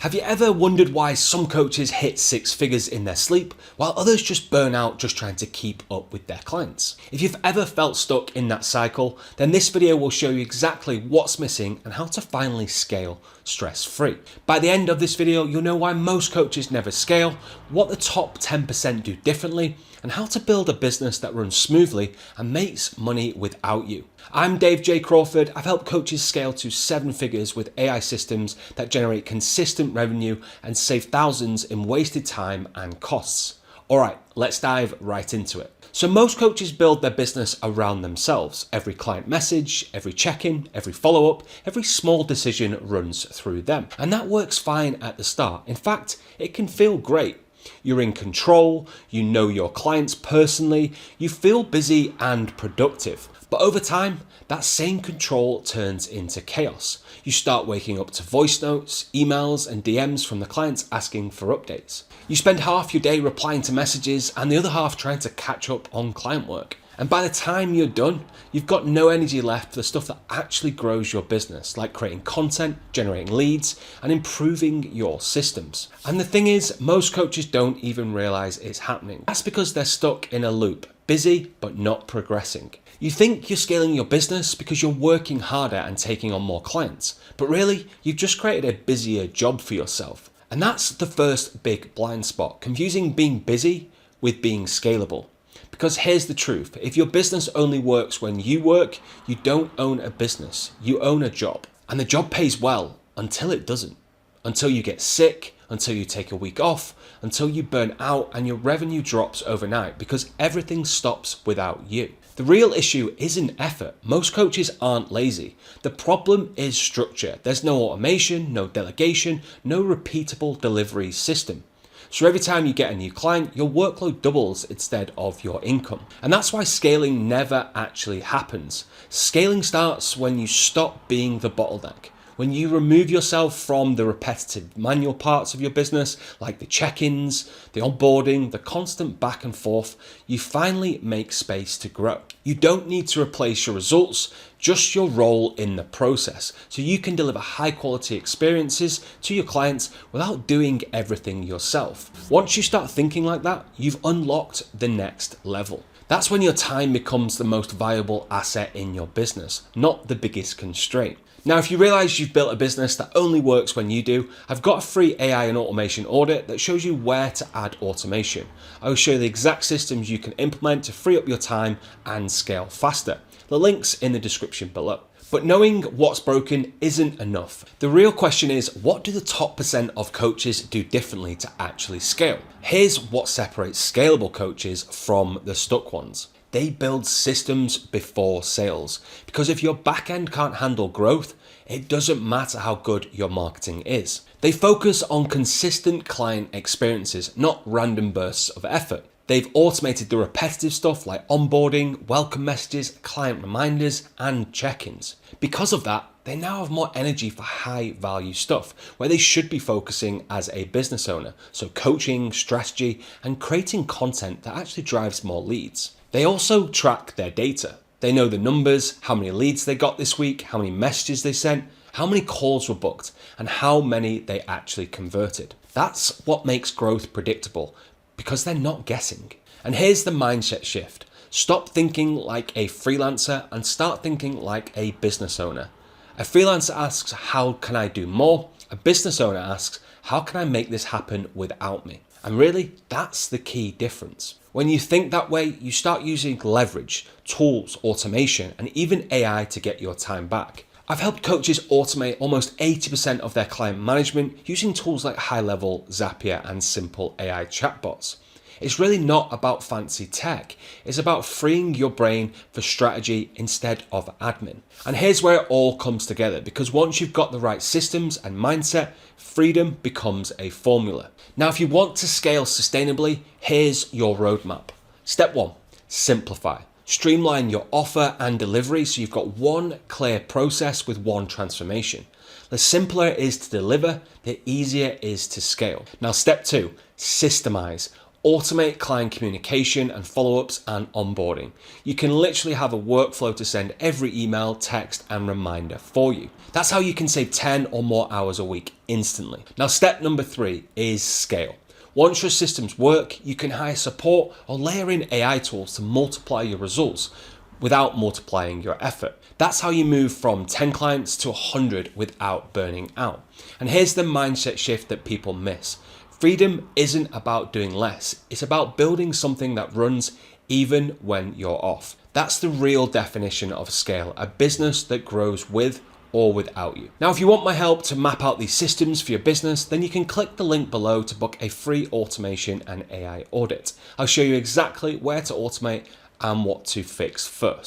Have you ever wondered why some coaches hit six figures in their sleep while others just burn out just trying to keep up with their clients? If you've ever felt stuck in that cycle, then this video will show you exactly what's missing and how to finally scale stress-free. By the end of this video, you'll know why most coaches never scale, what the top 10% do differently, and how to build a business that runs smoothly and makes money without you. I'm Dave J. Crawford. I've helped coaches scale to 7 figures with AI systems that generate consistent revenue and save thousands in wasted time and costs. All right, let's dive right into it. So most coaches build their business around themselves. Every client message, every check-in, every follow-up, every small decision runs through them. And that works fine at the start. In fact, it can feel great. You're in control, you know your clients personally, you feel busy and productive. But over time, that same control turns into chaos. You start waking up to voice notes, emails, and DMs from the clients asking for updates. You spend half your day replying to messages and the other half trying to catch up on client work. And by the time you're done, you've got no energy left for the stuff that actually grows your business, like creating content, generating leads, and improving your systems. And the thing is, most coaches don't even realize it's happening. That's because they're stuck in a loop, busy but not progressing. You think you're scaling your business because you're working harder and taking on more clients, but really, you've just created a busier job for yourself. And that's the first big blind spot, confusing being busy with being scalable. Because here's the truth, if your business only works when you work, you don't own a business, you own a job. And the job pays well until it doesn't. Until you get sick, until you take a week off, until you burn out and your revenue drops overnight because everything stops without you. The real issue isn't effort. Most coaches aren't lazy. The problem is structure. There's no automation, no delegation, no repeatable delivery system. So every time you get a new client, your workload doubles instead of your income. And that's why scaling never actually happens. Scaling starts when you stop being the bottleneck. When you remove yourself from the repetitive manual parts of your business, like the check-ins, the onboarding, the constant back and forth, you finally make space to grow. You don't need to replace your results, just your role in the process, so you can deliver high quality experiences to your clients without doing everything yourself. Once you start thinking like that, you've unlocked the next level. That's when your time becomes the most valuable asset in your business, not the biggest constraint. Now, if you realize you've built a business that only works when you do, I've got a free AI and automation audit that shows you where to add automation. I will show you the exact systems you can implement to free up your time and scale faster. The link's in the description below. But knowing what's broken isn't enough. The real question is, what do the top % of coaches do differently to actually scale? Here's what separates scalable coaches from the stuck ones. They build systems before sales. Because if your back end can't handle growth, it doesn't matter how good your marketing is. They focus on consistent client experiences, not random bursts of effort. They've automated the repetitive stuff like onboarding, welcome messages, client reminders, and check-ins. Because of that, they now have more energy for high value stuff where they should be focusing as a business owner. So coaching, strategy, and creating content that actually drives more leads. They also track their data. They know the numbers, how many leads they got this week, how many messages they sent, how many calls were booked, and how many they actually converted. That's what makes growth predictable, because they're not guessing. And here's the mindset shift. Stop thinking like a freelancer and start thinking like a business owner. A freelancer asks, how can I do more? A business owner asks, how can I make this happen without me? And really, that's the key difference. When you think that way, you start using leverage, tools, automation, and even AI to get your time back. I've helped coaches automate almost 80% of their client management using tools like high-level, Zapier, and simple AI chatbots. It's really not about fancy tech. It's about freeing your brain for strategy instead of admin. And here's where it all comes together, because once you've got the right systems and mindset, freedom becomes a formula. Now, if you want to scale sustainably, here's your roadmap. Step 1, simplify. Streamline your offer and delivery so you've got one clear process with one transformation. The simpler it is to deliver, the easier it is to scale. Now, step 2, systemize. Automate client communication and follow-ups and onboarding. You can literally have a workflow to send every email, text, and reminder for you. That's how you can save 10 or more hours a week instantly. Now, step number 3 is scale. Once your systems work, you can hire support or layer in AI tools to multiply your results without multiplying your effort. That's how you move from 10 clients to 100 without burning out. And here's the mindset shift that people miss. Freedom isn't about doing less. It's about building something that runs even when you're off. That's the real definition of scale, a business that grows with or without you. Now, if you want my help to map out these systems for your business, then you can click the link below to book a free automation and AI audit. I'll show you exactly where to automate and what to fix first.